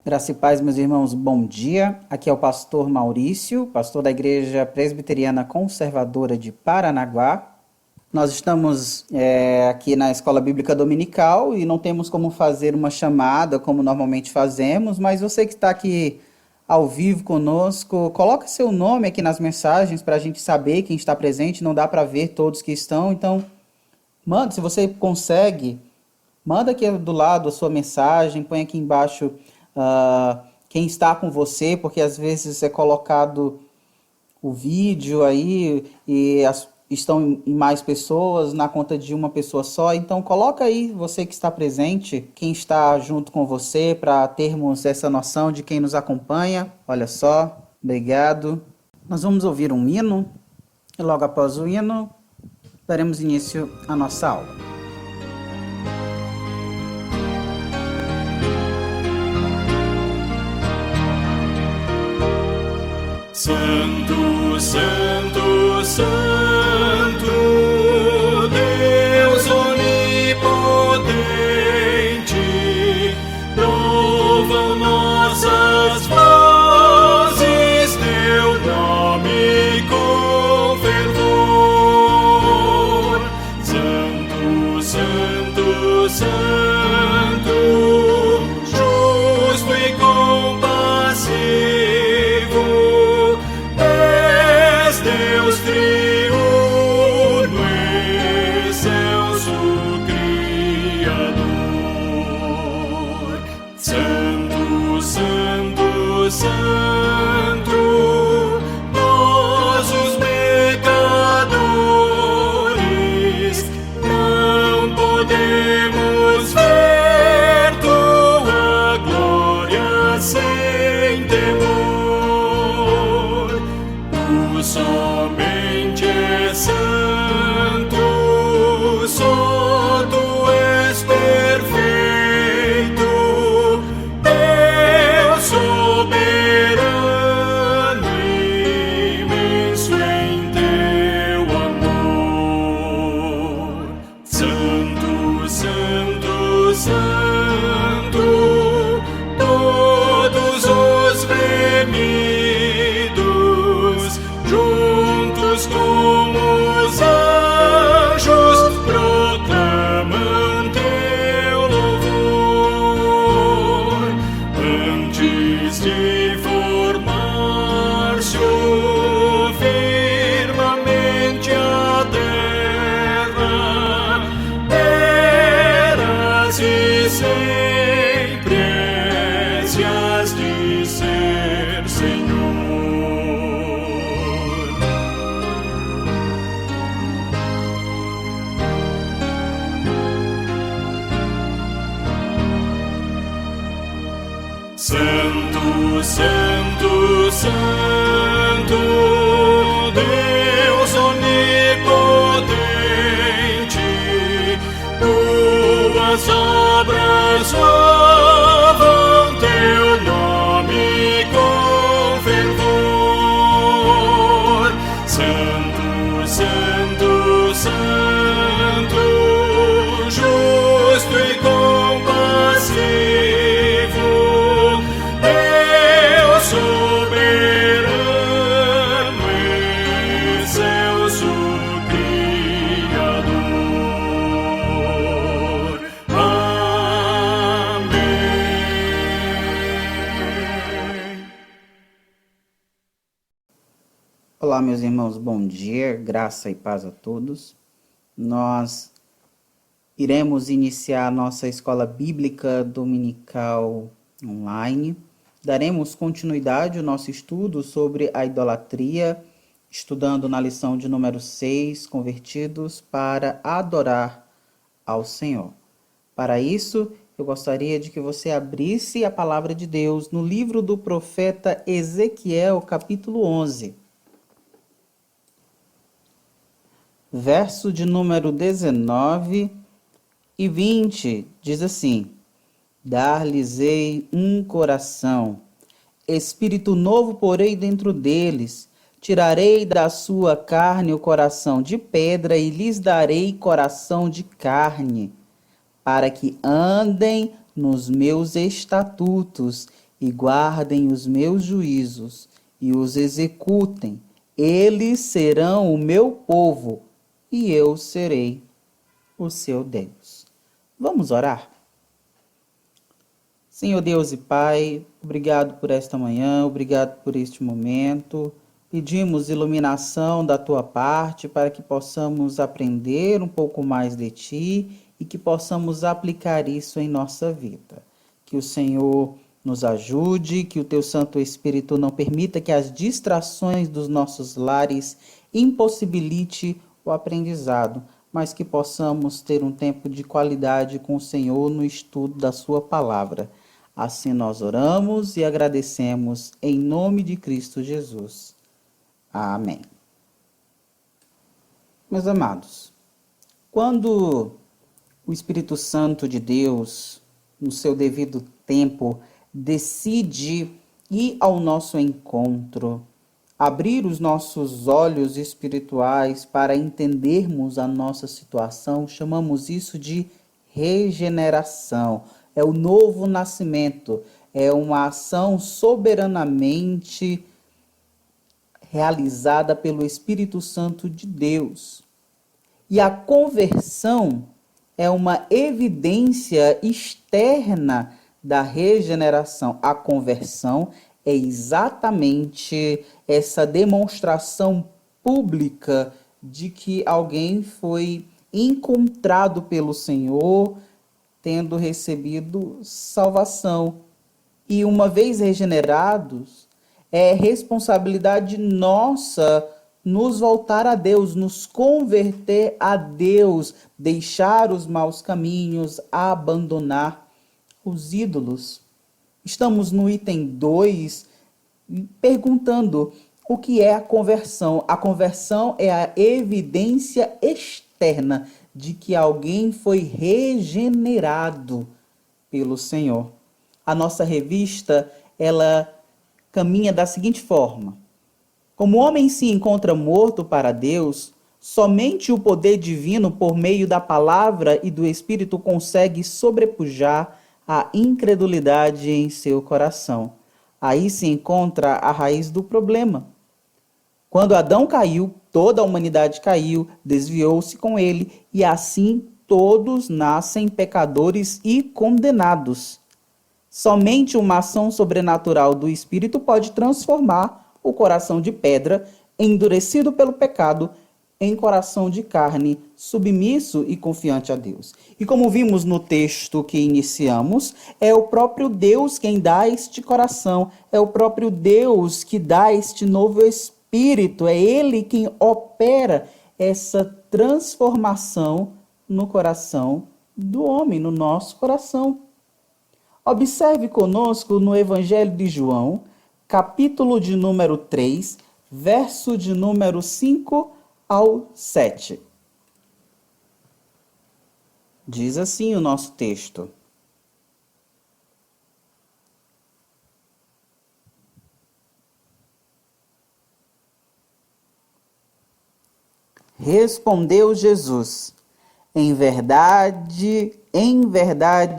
Graça e paz, meus irmãos, bom dia. Aqui é o pastor Maurício, pastor da Igreja Presbiteriana Conservadora de Paranaguá. Nós estamos aqui na Escola Bíblica Dominical e não temos como fazer uma chamada como normalmente fazemos, mas você que está aqui ao vivo conosco, coloca seu nome aqui nas mensagens para a gente saber quem está presente. Não dá para ver todos que estão, então manda, se você consegue, manda aqui do lado a sua mensagem, põe aqui embaixo quem está com você, porque às vezes é colocado o vídeo aí e estão em mais pessoas na conta de uma pessoa só. Então coloca aí você que está presente, quem está junto com você, para termos essa noção de quem nos acompanha. Olha só, obrigado. Nós vamos ouvir um hino e logo após o hino daremos início à nossa aula. Santo, Santo, Santo, Deus onipotente, louvam nossas vozes teu nome com fervor. Santo, Santo, Santo, justo e compassivo, Deus triuno, excelso Criador. Santo, Santo, Santo, nós os pecadores não podemos ver tua glória sem temor. Tu somente és santo, só tu és perfeito, Deus soberano, imenso em teu amor. Santo, Santo, Santo, todos os remidos, juntos com os anjos, proclamam teu louvor. Antes de formar-se o firmamente a terra, eras e sempre és e has de ser, Senhor. Santo, Santo, Santo, Deus onipotente, tuas obras louvam teu nome com fervor. Santo, Santo, Santo, justo e compassivo, Deus soberano, excelso Criador. Amém. Olá, meus irmãos, bom dia, graça e paz a todos. Nós iremos iniciar a nossa escola bíblica dominical online. Daremos continuidade ao nosso estudo sobre a idolatria, estudando na lição de número 6, convertidos para adorar ao Senhor. Para isso, eu gostaria de que você abrisse a palavra de Deus no livro do profeta Ezequiel, capítulo 11. Verso de número 19 e 20, diz assim: Dar-lhes-ei um coração, espírito novo porei dentro deles, tirarei da sua carne o coração de pedra e lhes darei coração de carne, para que andem nos meus estatutos e guardem os meus juízos e os executem. Eles serão o meu povo e eu serei o seu Deus. Vamos orar? Senhor Deus e Pai, obrigado por esta manhã, obrigado por este momento. Pedimos iluminação da Tua parte para que possamos aprender um pouco mais de Ti e que possamos aplicar isso em nossa vida. Que o Senhor nos ajude, que o Teu Santo Espírito não permita que as distrações dos nossos lares impossibilite o aprendizado, mas que possamos ter um tempo de qualidade com o Senhor no estudo da Sua palavra. Assim nós oramos e agradecemos em nome de Cristo Jesus. Amém. Meus amados, quando o Espírito Santo de Deus, no seu devido tempo, decide ir ao nosso encontro, abrir os nossos olhos espirituais para entendermos a nossa situação, chamamos isso de regeneração. É o novo nascimento, é uma ação soberanamente realizada pelo Espírito Santo de Deus. E a conversão é uma evidência externa da regeneração. A conversão é exatamente essa demonstração pública de que alguém foi encontrado pelo Senhor, tendo recebido salvação. E uma vez regenerados, é responsabilidade nossa nos voltar a Deus, nos converter a Deus, deixar os maus caminhos, abandonar os ídolos. Estamos no item 2, perguntando o que é a conversão. A conversão é a evidência externa de que alguém foi regenerado pelo Senhor. A nossa revista, ela caminha da seguinte forma: como o homem se encontra morto para Deus, somente o poder divino por meio da palavra e do Espírito consegue sobrepujar a incredulidade em seu coração. Aí se encontra a raiz do problema. Quando Adão caiu, toda a humanidade caiu, desviou-se com ele, e assim todos nascem pecadores e condenados. Somente uma ação sobrenatural do Espírito pode transformar o coração de pedra, endurecido pelo pecado, em coração de carne, submisso e confiante a Deus. E como vimos no texto que iniciamos, é o próprio Deus quem dá este coração, é o próprio Deus que dá este novo Espírito, é Ele quem opera essa transformação no coração do homem, no nosso coração. Observe conosco no Evangelho de João, capítulo de número 3, verso de número 5 ao 7. Diz assim o nosso texto: Respondeu Jesus: em verdade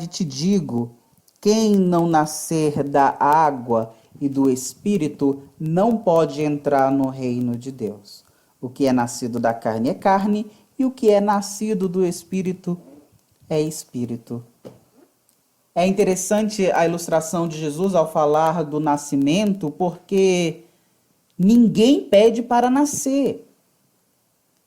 te digo, quem não nascer da água e do Espírito não pode entrar no reino de Deus. O que é nascido da carne é carne, e o que é nascido do Espírito é Espírito. É interessante a ilustração de Jesus ao falar do nascimento, porque ninguém pede para nascer.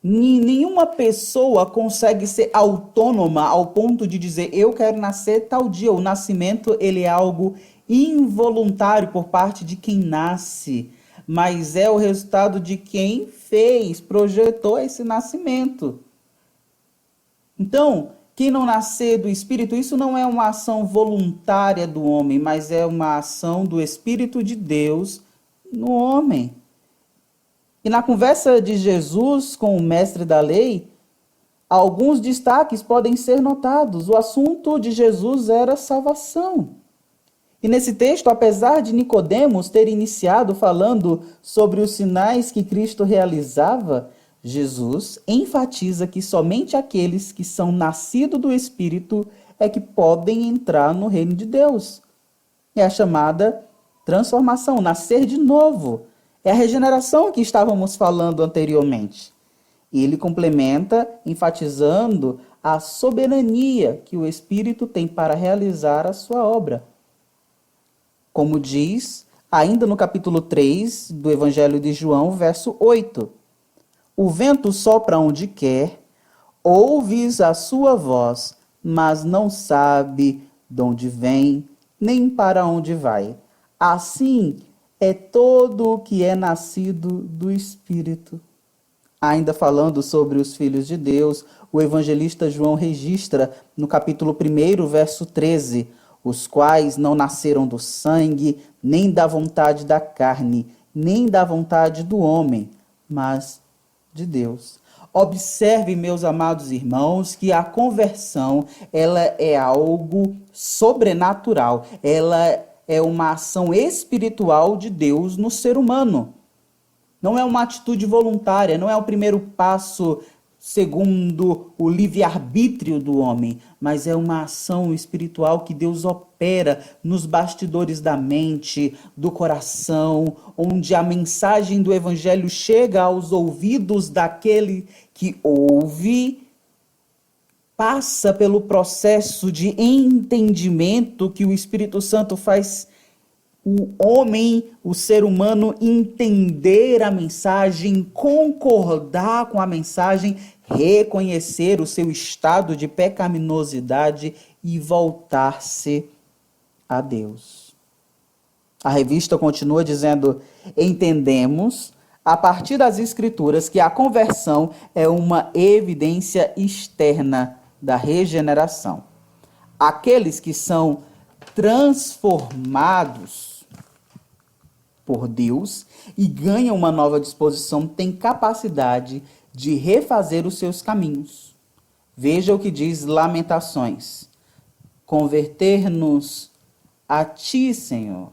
Nenhuma pessoa consegue ser autônoma ao ponto de dizer, eu quero nascer tal dia. O nascimento, ele é algo involuntário por parte de quem nasce, mas é o resultado de quem fez, projetou esse nascimento. Então, quem não nascer do Espírito, isso não é uma ação voluntária do homem, mas é uma ação do Espírito de Deus no homem. E na conversa de Jesus com o mestre da lei, alguns destaques podem ser notados. O assunto de Jesus era salvação. E nesse texto, apesar de Nicodemos ter iniciado falando sobre os sinais que Cristo realizava, Jesus enfatiza que somente aqueles que são nascidos do Espírito é que podem entrar no reino de Deus. É a chamada transformação, nascer de novo. É a regeneração que estávamos falando anteriormente. E ele complementa, enfatizando a soberania que o Espírito tem para realizar a sua obra. Como diz, ainda no capítulo 3 do Evangelho de João, verso 8. O vento sopra onde quer, ouves a sua voz, mas não sabe de onde vem, nem para onde vai. Assim é todo o que é nascido do Espírito. Ainda falando sobre os filhos de Deus, o evangelista João registra no capítulo 1, verso 13, os quais não nasceram do sangue, nem da vontade da carne, nem da vontade do homem, mas de Deus. Observe, meus amados irmãos, que a conversão, ela é algo sobrenatural. Ela é uma ação espiritual de Deus no ser humano. Não é uma atitude voluntária, não é o primeiro passo segundo o livre-arbítrio do homem, mas é uma ação espiritual que Deus opera nos bastidores da mente, do coração, onde a mensagem do Evangelho chega aos ouvidos daquele que ouve, passa pelo processo de entendimento que o Espírito Santo faz o homem, o ser humano, entender a mensagem, concordar com a mensagem, reconhecer o seu estado de pecaminosidade e voltar-se a Deus. A revista continua dizendo: entendemos, a partir das Escrituras, que a conversão é uma evidência externa da regeneração. Aqueles que são transformados por Deus e ganham uma nova disposição têm capacidade de refazer os seus caminhos. Veja o que diz Lamentações: converter-nos a ti, Senhor,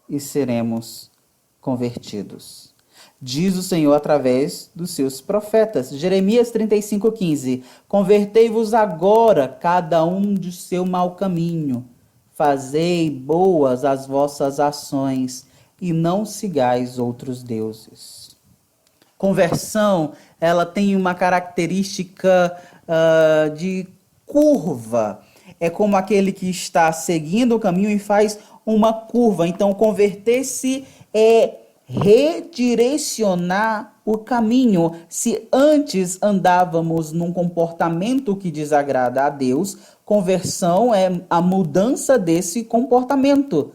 e seremos convertidos. Diz o Senhor através dos seus profetas. Jeremias 35:15: convertei-vos agora, cada um de seu mau caminho, fazei boas as vossas ações, e não sigais outros deuses. Conversão, ela tem uma característica de curva. É como aquele que está seguindo o caminho e faz uma curva. Então, converter-se é redirecionar o caminho. Se antes andávamos num comportamento que desagrada a Deus, conversão é a mudança desse comportamento.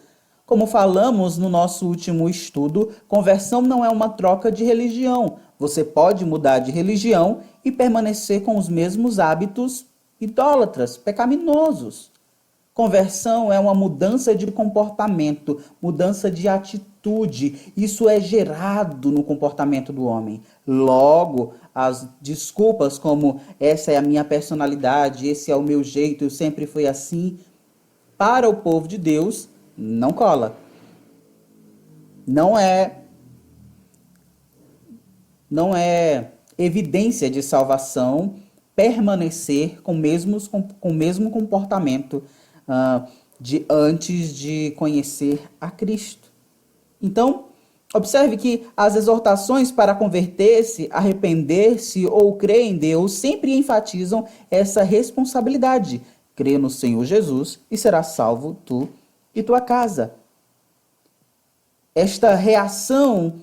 Como falamos no nosso último estudo, conversão não é uma troca de religião. Você pode mudar de religião e permanecer com os mesmos hábitos idólatras, pecaminosos. Conversão é uma mudança de comportamento, mudança de atitude. Isso é gerado no comportamento do homem. Logo, as desculpas como essa é a minha personalidade, esse é o meu jeito, eu sempre fui assim, para o povo de Deus, não cola. Não é evidência de salvação permanecer com o mesmo comportamento de antes de conhecer a Cristo. Então, observe que as exortações para converter-se, arrepender-se ou crer em Deus sempre enfatizam essa responsabilidade. Crê no Senhor Jesus e serás salvo tu e tua casa. Esta reação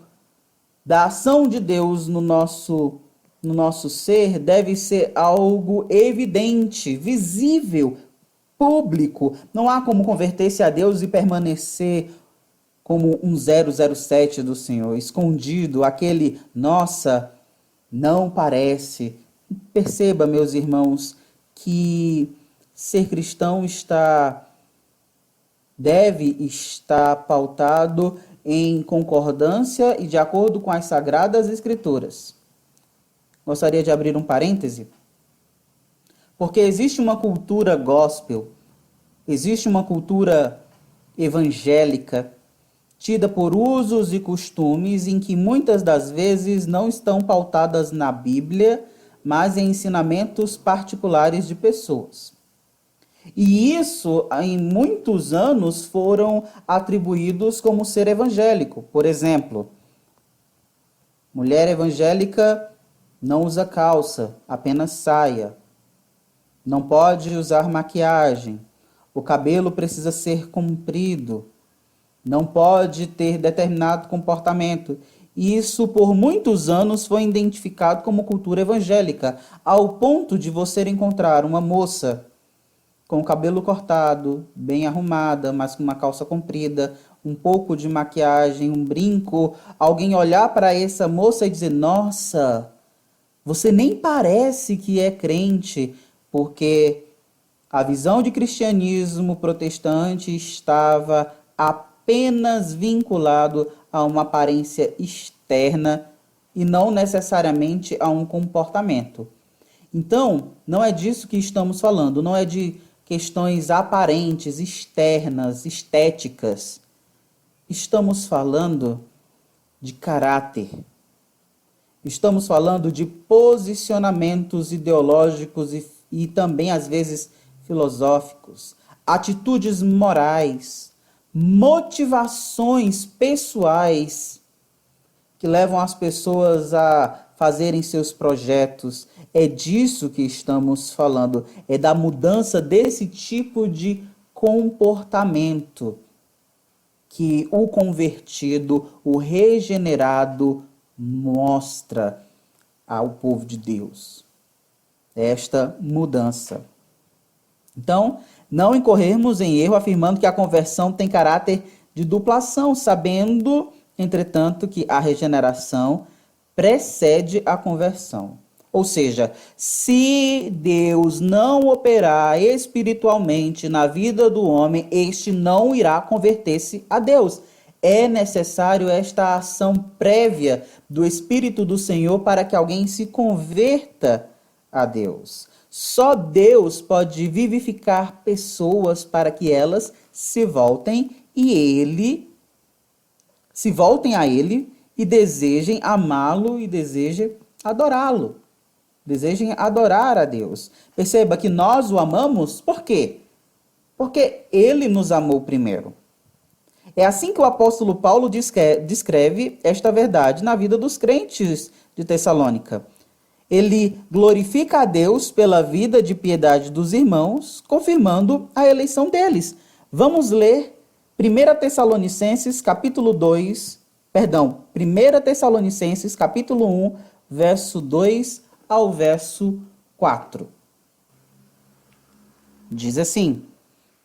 da ação de Deus no nosso ser deve ser algo evidente, visível, público. Não há como converter-se a Deus e permanecer como um 007 do Senhor, escondido, aquele, nossa, não parece. Perceba, meus irmãos, que ser cristão deve estar pautado em concordância e de acordo com as Sagradas Escrituras. Gostaria de abrir um parêntese, porque existe uma cultura gospel, existe uma cultura evangélica, tida por usos e costumes em que muitas das vezes não estão pautadas na Bíblia, mas em ensinamentos particulares de pessoas. E isso, em muitos anos, foram atribuídos como ser evangélico. Por exemplo, mulher evangélica não usa calça, apenas saia. Não pode usar maquiagem. O cabelo precisa ser comprido. Não pode ter determinado comportamento. E isso, por muitos anos, foi identificado como cultura evangélica, ao ponto de você encontrar uma moça com o cabelo cortado, bem arrumada, mas com uma calça comprida, um pouco de maquiagem, um brinco, alguém olhar para essa moça e dizer: nossa, você nem parece que é crente, porque a visão de cristianismo protestante estava apenas vinculado a uma aparência externa e não necessariamente a um comportamento. Então, não é disso que estamos falando, não é de questões aparentes, externas, estéticas. Estamos falando de caráter. Estamos falando de posicionamentos ideológicos e também, às vezes, filosóficos, atitudes morais, motivações pessoais que levam as pessoas a fazerem seus projetos. É disso que estamos falando, é da mudança desse tipo de comportamento que o convertido, o regenerado, mostra ao povo de Deus. Esta mudança. Então, não incorrermos em erro afirmando que a conversão tem caráter de duplação, sabendo, entretanto, que a regeneração precede a conversão. Ou seja, se Deus não operar espiritualmente na vida do homem, este não irá converter-se a Deus. É necessário esta ação prévia do Espírito do Senhor para que alguém se converta a Deus. Só Deus pode vivificar pessoas para que elas se voltem a Ele e desejem amá-lo e desejem adorá-lo. Desejem adorar a Deus. Perceba que nós o amamos, por quê? Porque Ele nos amou primeiro. É assim que o apóstolo Paulo descreve esta verdade na vida dos crentes de Tessalônica. Ele glorifica a Deus pela vida de piedade dos irmãos, confirmando a eleição deles. Vamos ler 1 Tessalonicenses capítulo 1, verso 2 ao verso 4. Diz assim: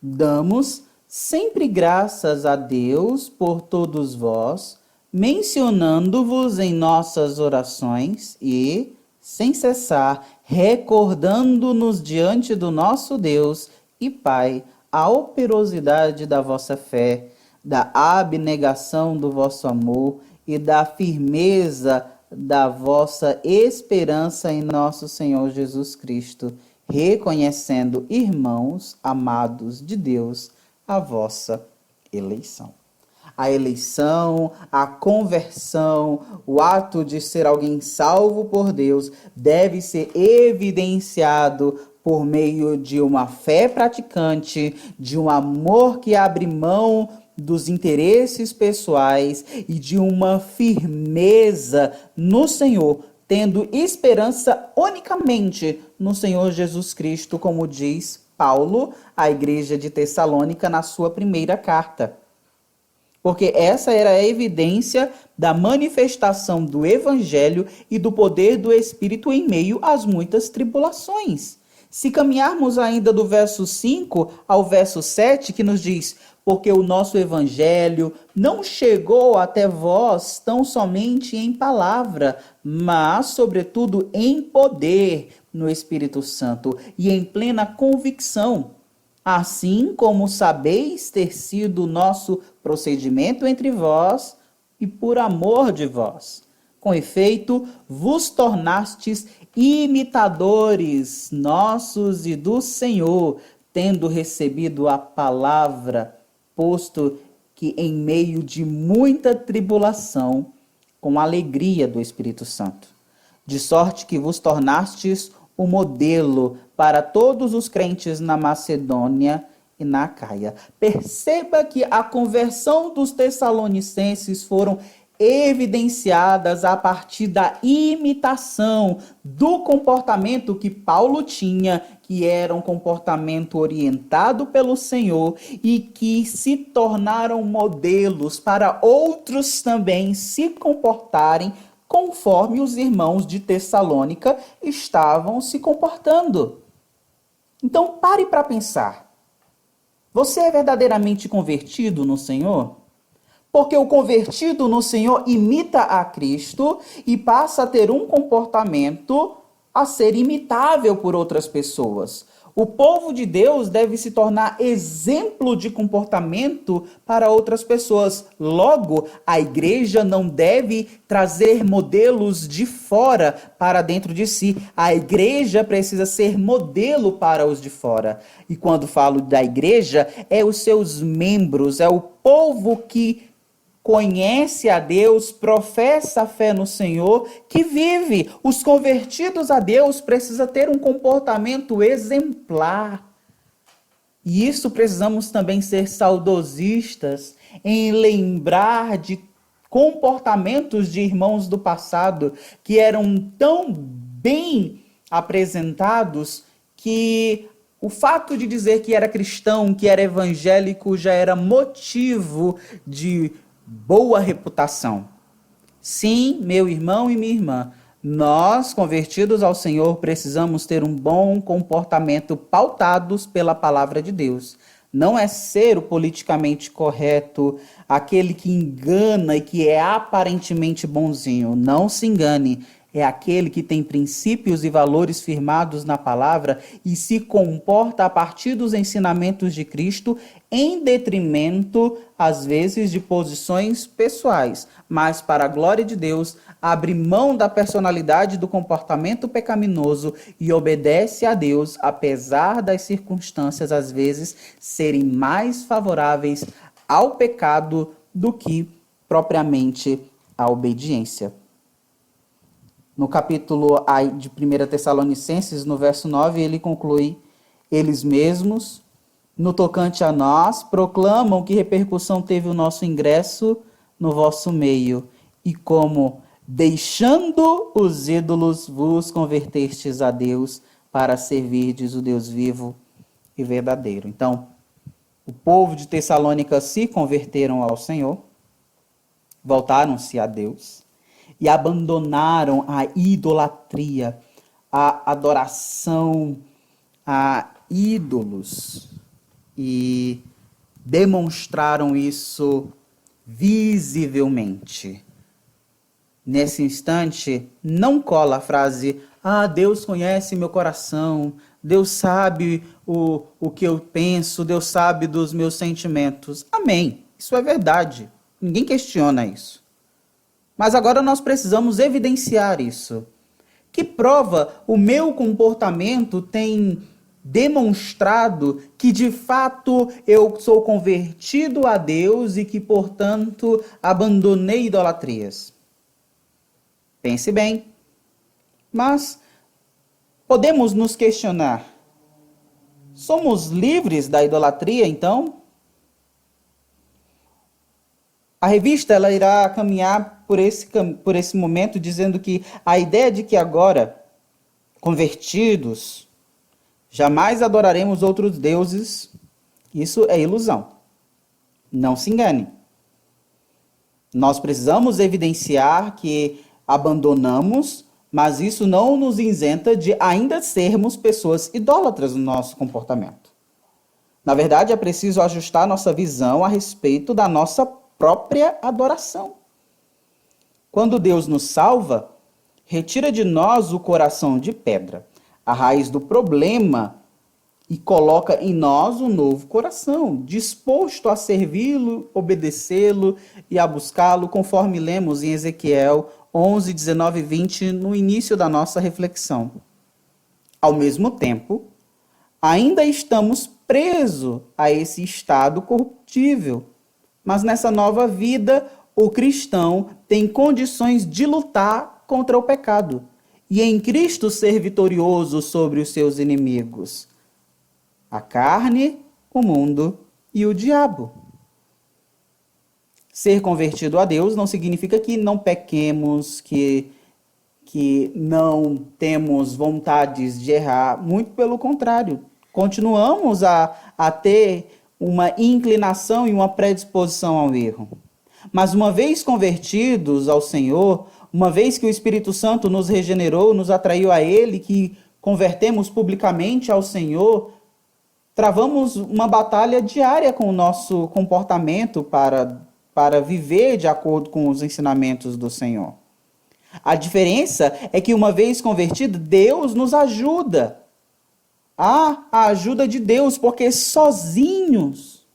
damos sempre graças a Deus por todos vós, mencionando-vos em nossas orações e, sem cessar, recordando-nos diante do nosso Deus e Pai a operosidade da vossa fé, da abnegação do vosso amor e da firmeza da vossa esperança em nosso Senhor Jesus Cristo, reconhecendo, irmãos amados de Deus, a vossa eleição. A eleição, a conversão, o ato de ser alguém salvo por Deus deve ser evidenciado por meio de uma fé praticante, de um amor que abre mão dos interesses pessoais e de uma firmeza no Senhor, tendo esperança unicamente no Senhor Jesus Cristo, como diz Paulo à igreja de Tessalônica na sua primeira carta. Porque essa era a evidência da manifestação do Evangelho e do poder do Espírito em meio às muitas tribulações. Se caminharmos ainda do verso 5 ao verso 7, que nos diz: porque o nosso Evangelho não chegou até vós tão somente em palavra, mas, sobretudo, em poder no Espírito Santo e em plena convicção, assim como sabeis ter sido o nosso procedimento entre vós e por amor de vós. Com efeito, vos tornastes imitadores nossos e do Senhor, tendo recebido a palavra, posto que em meio de muita tribulação, com a alegria do Espírito Santo. De sorte que vos tornastes o modelo para todos os crentes na Macedônia e na Acaia. Perceba que a conversão dos tessalonicenses foram evidenciadas a partir da imitação do comportamento que Paulo tinha, que era um comportamento orientado pelo Senhor e que se tornaram modelos para outros também se comportarem conforme os irmãos de Tessalônica estavam se comportando. Então pare para pensar. Você é verdadeiramente convertido no Senhor? Porque o convertido no Senhor imita a Cristo e passa a ter um comportamento a ser imitável por outras pessoas. O povo de Deus deve se tornar exemplo de comportamento para outras pessoas. Logo, a igreja não deve trazer modelos de fora para dentro de si. A igreja precisa ser modelo para os de fora. E quando falo da igreja, é os seus membros, é o povo que conhece a Deus, professa a fé no Senhor, que vive. Os convertidos a Deus precisam ter um comportamento exemplar. E isso precisamos também ser saudosistas em lembrar de comportamentos de irmãos do passado que eram tão bem apresentados que o fato de dizer que era cristão, que era evangélico, já era motivo de boa reputação. Sim, meu irmão e minha irmã, nós, convertidos ao Senhor, precisamos ter um bom comportamento pautados pela palavra de Deus. Não é ser o politicamente correto, aquele que engana e que é aparentemente bonzinho. Não se engane. É aquele que tem princípios e valores firmados na palavra e se comporta a partir dos ensinamentos de Cristo, em detrimento, às vezes, de posições pessoais. Mas, para a glória de Deus, abre mão da personalidade do comportamento pecaminoso e obedece a Deus, apesar das circunstâncias, às vezes, serem mais favoráveis ao pecado do que propriamente à obediência. No capítulo de 1 Tessalonicenses, no verso 9, ele conclui: eles mesmos, no tocante a nós, proclamam que repercussão teve o nosso ingresso no vosso meio, e como, deixando os ídolos, vos convertestes a Deus para servirdes o Deus vivo e verdadeiro. Então, o povo de Tessalônica se converteram ao Senhor, voltaram-se a Deus, e abandonaram a idolatria, a adoração a ídolos. E demonstraram isso visivelmente. Nesse instante, não cola a frase: Deus conhece meu coração, Deus sabe o que eu penso, Deus sabe dos meus sentimentos. Amém, isso é verdade, ninguém questiona isso. Mas agora nós precisamos evidenciar isso. Que prova o meu comportamento tem demonstrado que de fato eu sou convertido a Deus e que, portanto, abandonei idolatrias? Pense bem. Mas podemos nos questionar: somos livres da idolatria, então? A revista ela irá caminhar por esse momento dizendo que a ideia de que agora, convertidos, jamais adoraremos outros deuses, isso é ilusão. Não se engane. Nós precisamos evidenciar que abandonamos, mas isso não nos isenta de ainda sermos pessoas idólatras no nosso comportamento. Na verdade, é preciso ajustar nossa visão a respeito da nossa própria adoração. Quando Deus nos salva, retira de nós o coração de pedra, a raiz do problema, e coloca em nós um novo coração, disposto a servi-lo, obedecê-lo e a buscá-lo, conforme lemos em Ezequiel 11, 19 e 20, no início da nossa reflexão. Ao mesmo tempo, ainda estamos presos a esse estado corruptível, mas nessa nova vida, o cristão tem condições de lutar contra o pecado e em Cristo ser vitorioso sobre os seus inimigos: a carne, o mundo e o diabo. Ser convertido a Deus não significa que não pequemos, que não temos vontades de errar. Muito pelo contrário. Continuamos a ter uma inclinação e uma predisposição ao erro. Mas uma vez convertidos ao Senhor, uma vez que o Espírito Santo nos regenerou, nos atraiu a Ele, que convertemos publicamente ao Senhor, travamos uma batalha diária com o nosso comportamento para viver de acordo com os ensinamentos do Senhor. A diferença é que, uma vez convertido, Deus nos ajuda. Há a ajuda de Deus, porque sozinhos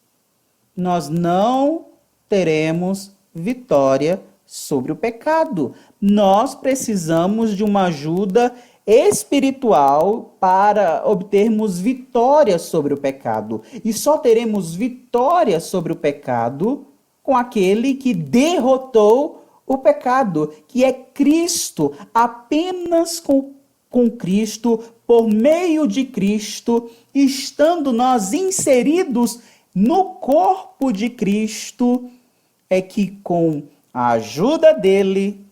nós não teremos vitória sobre o pecado. Nós precisamos de uma ajuda espiritual para obtermos vitória sobre o pecado. E só teremos vitória sobre o pecado com aquele que derrotou o pecado, que é Cristo. Apenas com Cristo, por meio de Cristo, estando nós inseridos no corpo de Cristo, é que com a ajuda dele,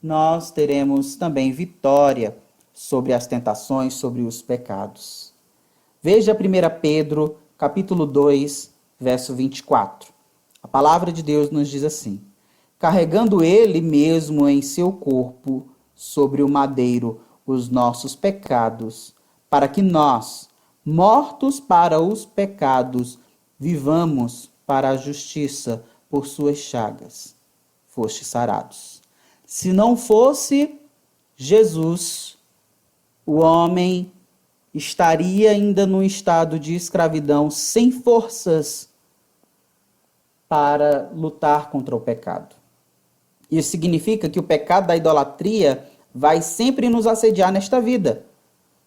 nós teremos também vitória sobre as tentações, sobre os pecados. Veja 1 Pedro, capítulo 2, verso 24. A palavra de Deus nos diz assim: carregando ele mesmo em seu corpo sobre o madeiro os nossos pecados, para que nós, mortos para os pecados, vivamos para a justiça. Por suas chagas foste sarados. Se não fosse Jesus, o homem estaria ainda num estado de escravidão, sem forças para lutar contra o pecado. Isso significa que o pecado da idolatria vai sempre nos assediar nesta vida.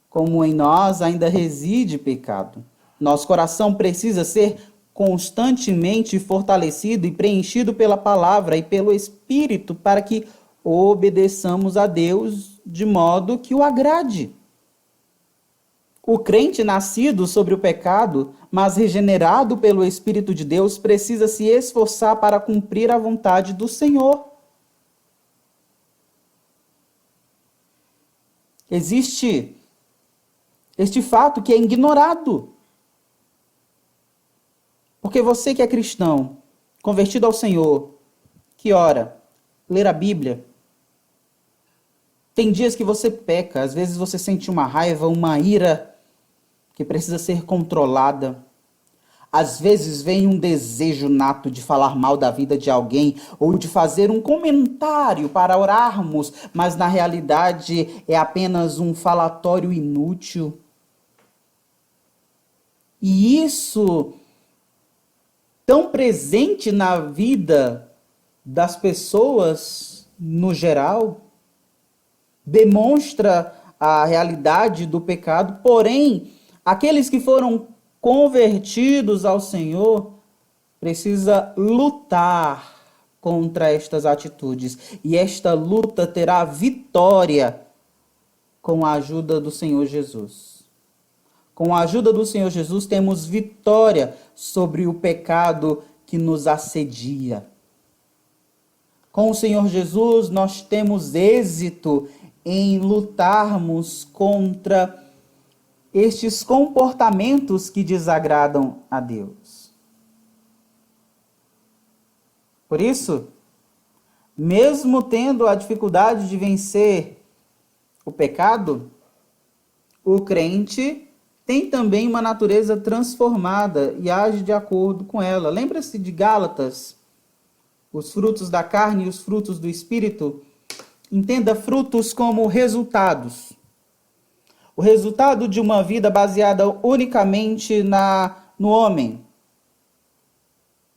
Como em nós ainda reside pecado, nosso coração precisa ser constantemente fortalecido e preenchido pela palavra e pelo Espírito para que obedeçamos a Deus de modo que o agrade. O crente nascido sobre o pecado, mas regenerado pelo Espírito de Deus, precisa se esforçar para cumprir a vontade do Senhor. Existe este fato que é ignorado. Porque você que é cristão, convertido ao Senhor, que ora, ler a Bíblia, tem dias que você peca, às vezes você sente uma raiva, uma ira que precisa ser controlada. Às vezes vem um desejo nato de falar mal da vida de alguém ou de fazer um comentário para orarmos, mas na realidade é apenas um falatório inútil. E isso, tão presente na vida das pessoas no geral, demonstra a realidade do pecado. Porém, aqueles que foram convertidos ao Senhor precisa lutar contra estas atitudes, e esta luta terá vitória com a ajuda do Senhor Jesus. Com a ajuda do Senhor Jesus temos vitória sobre o pecado que nos assedia. Com o Senhor Jesus nós temos êxito em lutarmos contra estes comportamentos que desagradam a Deus. Por isso, mesmo tendo a dificuldade de vencer o pecado, o crente tem também uma natureza transformada e age de acordo com ela. Lembra-se de Gálatas? Os frutos da carne e os frutos do Espírito. Entenda frutos como resultados. O resultado de uma vida baseada unicamente no homem.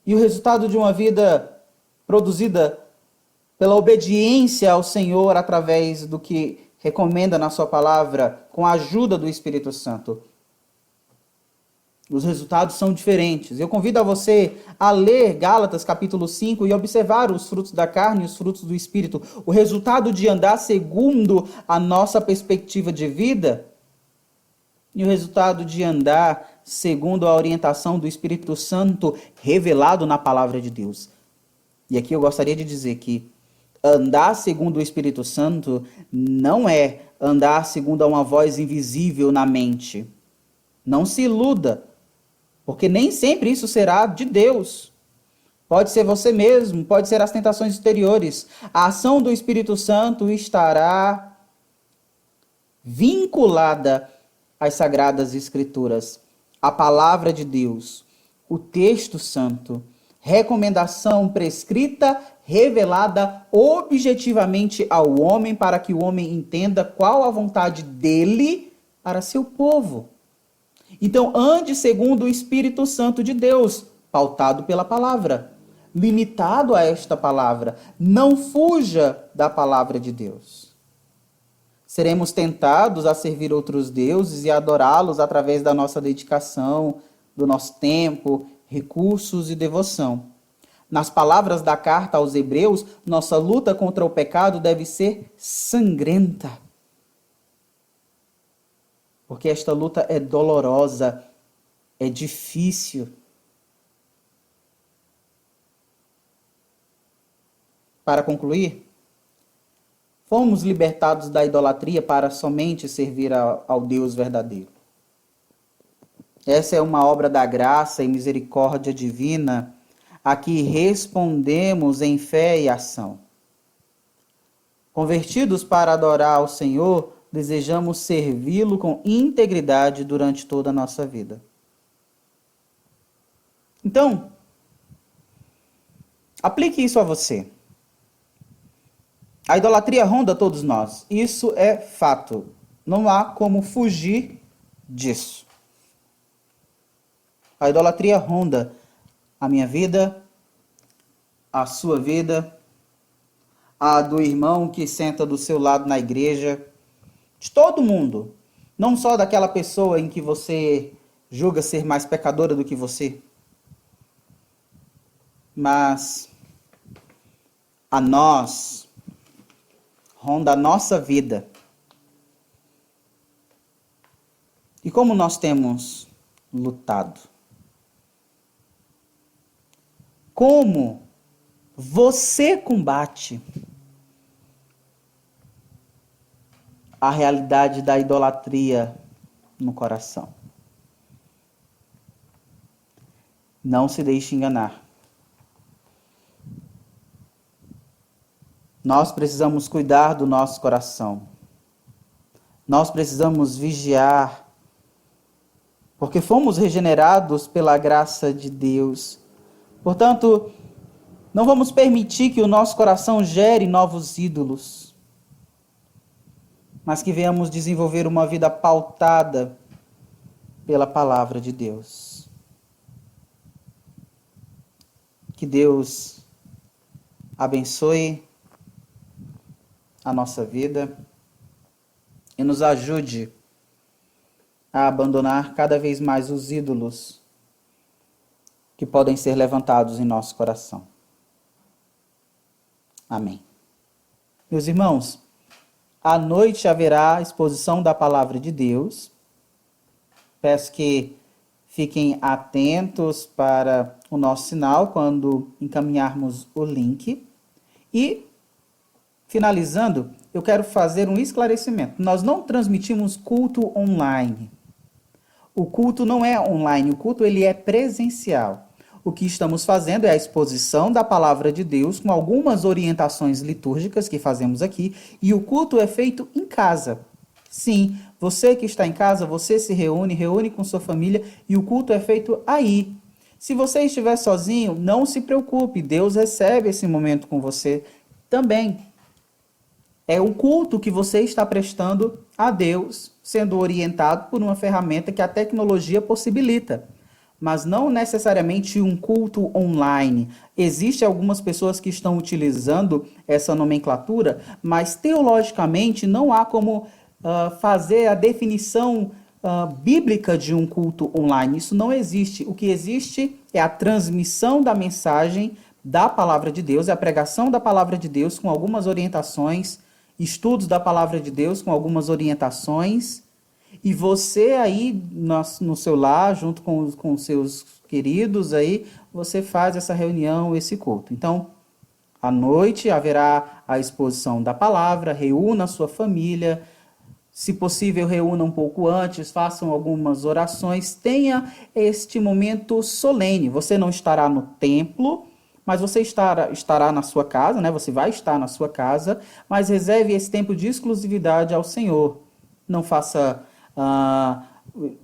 E o resultado de uma vida produzida pela obediência ao Senhor através do que recomenda na sua palavra, com a ajuda do Espírito Santo. Os resultados são diferentes. Eu convido a você a ler Gálatas capítulo 5 e observar os frutos da carne e os frutos do Espírito. O resultado de andar segundo a nossa perspectiva de vida e o resultado de andar segundo a orientação do Espírito Santo revelado na palavra de Deus. E aqui eu gostaria de dizer que andar segundo o Espírito Santo não é andar segundo uma voz invisível na mente. Não se iluda, porque nem sempre isso será de Deus. Pode ser você mesmo, pode ser as tentações exteriores. A ação do Espírito Santo estará vinculada às Sagradas Escrituras, à Palavra de Deus, o texto santo, recomendação prescrita, revelada objetivamente ao homem, para que o homem entenda qual a vontade dele para seu povo. Então, ande segundo o Espírito Santo de Deus, pautado pela palavra, limitado a esta palavra. Não fuja da palavra de Deus. Seremos tentados a servir outros deuses e adorá-los através da nossa dedicação, do nosso tempo, recursos e devoção. Nas palavras da carta aos Hebreus, nossa luta contra o pecado deve ser sangrenta. Porque esta luta é dolorosa, é difícil. Para concluir, fomos libertados da idolatria para somente servir ao Deus verdadeiro. Essa é uma obra da graça e misericórdia divina a que respondemos em fé e ação. Convertidos para adorar ao Senhor, desejamos servi-lo com integridade durante toda a nossa vida. Então, aplique isso a você. A idolatria ronda todos nós. Isso é fato. Não há como fugir disso. A idolatria ronda a minha vida, a sua vida, a do irmão que senta do seu lado na igreja, de todo mundo, não só daquela pessoa em que você julga ser mais pecadora do que você, mas a nós, ronda a nossa vida. E como nós temos lutado? Como você combate a realidade da idolatria no coração? Não se deixe enganar. Nós precisamos cuidar do nosso coração. Nós precisamos vigiar, porque fomos regenerados pela graça de Deus. Portanto, não vamos permitir que o nosso coração gere novos ídolos, mas que venhamos desenvolver uma vida pautada pela palavra de Deus. Que Deus abençoe a nossa vida e nos ajude a abandonar cada vez mais os ídolos que podem ser levantados em nosso coração. Amém. Meus irmãos, à noite haverá exposição da palavra de Deus. Peço que fiquem atentos para o nosso sinal quando encaminharmos o link. E, finalizando, eu quero fazer um esclarecimento. Nós não transmitimos culto online. O culto não é online, o culto ele é presencial. O que estamos fazendo é a exposição da palavra de Deus com algumas orientações litúrgicas que fazemos aqui, e o culto é feito em casa. Sim, você que está em casa, você se reúne com sua família e o culto é feito aí. Se você estiver sozinho, não se preocupe, Deus recebe esse momento com você também. É o culto que você está prestando a Deus, sendo orientado por uma ferramenta que a tecnologia possibilita. Mas não necessariamente um culto online. Existem algumas pessoas que estão utilizando essa nomenclatura, mas teologicamente não há como fazer a definição bíblica de um culto online. Isso não existe. O que existe é a transmissão da mensagem da palavra de Deus, é a pregação da palavra de Deus com algumas orientações, estudos da palavra de Deus com algumas orientações, e você aí no seu lar, junto com os seus queridos aí, você faz essa reunião, esse culto. Então, à noite haverá a exposição da palavra, reúna a sua família, se possível reúna um pouco antes, façam algumas orações, tenha este momento solene. Você não estará no templo, mas você estará na sua casa, né? Você vai estar na sua casa, mas reserve esse tempo de exclusividade ao Senhor. Não faça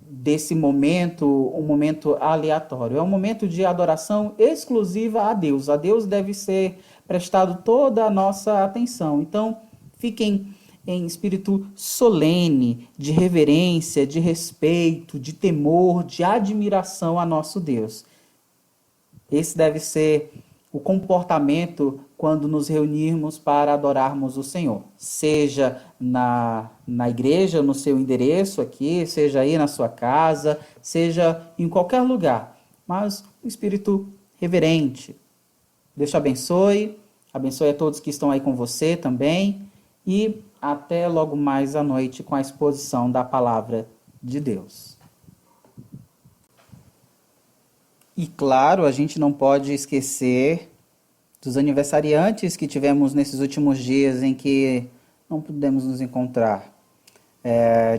desse momento um momento aleatório. É um momento de adoração exclusiva a Deus. A Deus deve ser prestado toda a nossa atenção. Então, fiquem em espírito solene, de reverência, de respeito, de temor, de admiração a nosso Deus. Esse deve ser o comportamento quando nos reunirmos para adorarmos o Senhor. Seja na igreja, no seu endereço aqui, seja aí na sua casa, seja em qualquer lugar. Mas o espírito reverente. Deus te abençoe a todos que estão aí com você também. E até logo mais à noite com a exposição da palavra de Deus. E claro, a gente não pode esquecer dos aniversariantes que tivemos nesses últimos dias em que não pudemos nos encontrar.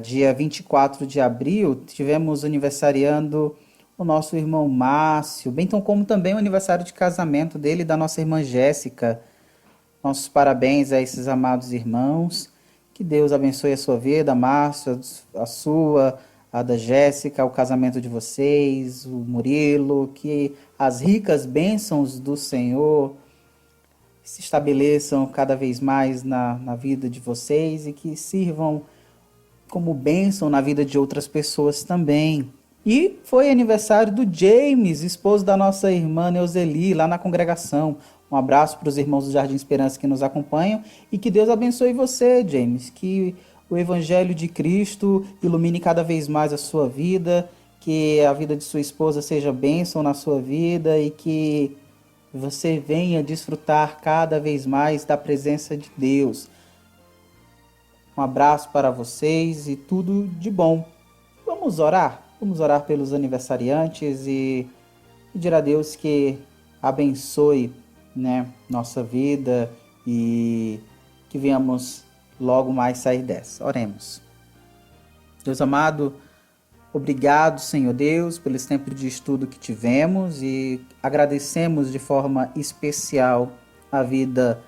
Dia 24 de abril, tivemos aniversariando o nosso irmão Márcio, bem tão como também o aniversário de casamento dele e da nossa irmã Jéssica. Nossos parabéns a esses amados irmãos. Que Deus abençoe a sua vida, Márcio, a sua, a da Jéssica, o casamento de vocês, o Murilo. Que as ricas bênçãos do Senhor se estabeleçam cada vez mais na vida de vocês e que sirvam como bênção na vida de outras pessoas também. E foi aniversário do James, esposo da nossa irmã Neuzeli, lá na congregação. Um abraço para os irmãos do Jardim Esperança que nos acompanham e que Deus abençoe você, James. Que o Evangelho de Cristo ilumine cada vez mais a sua vida, que a vida de sua esposa seja bênção na sua vida e que você venha desfrutar cada vez mais da presença de Deus. Um abraço para vocês e tudo de bom. Vamos orar? Vamos orar pelos aniversariantes e pedir a Deus que abençoe, nossa vida e que venhamos logo mais sair dessa. Oremos. Deus amado, obrigado, Senhor Deus, pelo esse tempo de estudo que tivemos e agradecemos de forma especial a vida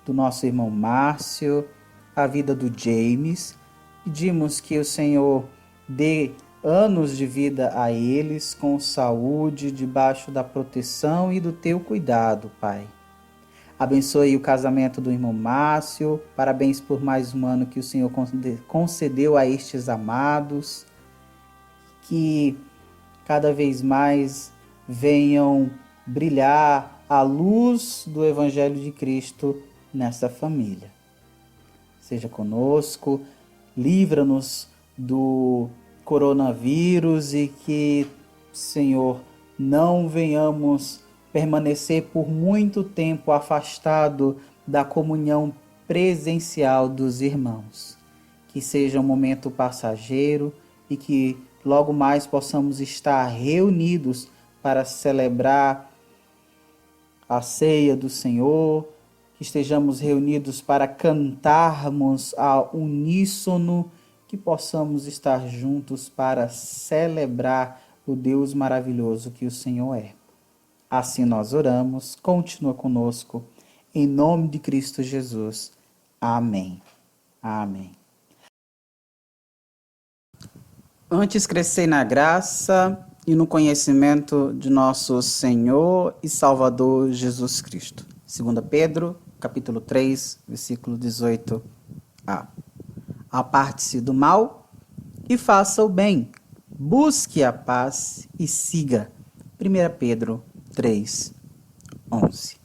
do nosso irmão Márcio, a vida do James. Pedimos que o Senhor dê anos de vida a eles, com saúde, debaixo da proteção e do teu cuidado, Pai. Abençoe o casamento do irmão Márcio. Parabéns por mais um ano que o Senhor concedeu a estes amados. Que cada vez mais venham brilhar a luz do Evangelho de Cristo nessa família. Seja conosco, livra-nos do coronavírus e que, Senhor, não venhamos permanecer por muito tempo afastado da comunhão presencial dos irmãos. Que seja um momento passageiro e que logo mais possamos estar reunidos para celebrar a ceia do Senhor, que estejamos reunidos para cantarmos ao uníssono, que possamos estar juntos para celebrar o Deus maravilhoso que o Senhor é. Assim nós oramos, continua conosco, em nome de Cristo Jesus. Amém. Amém. Antes crescer na graça e no conhecimento de nosso Senhor e Salvador Jesus Cristo. 2 Pedro, capítulo 3, versículo 18a. Aparte-se do mal e faça o bem. Busque a paz e siga. 1 Pedro 3, 11.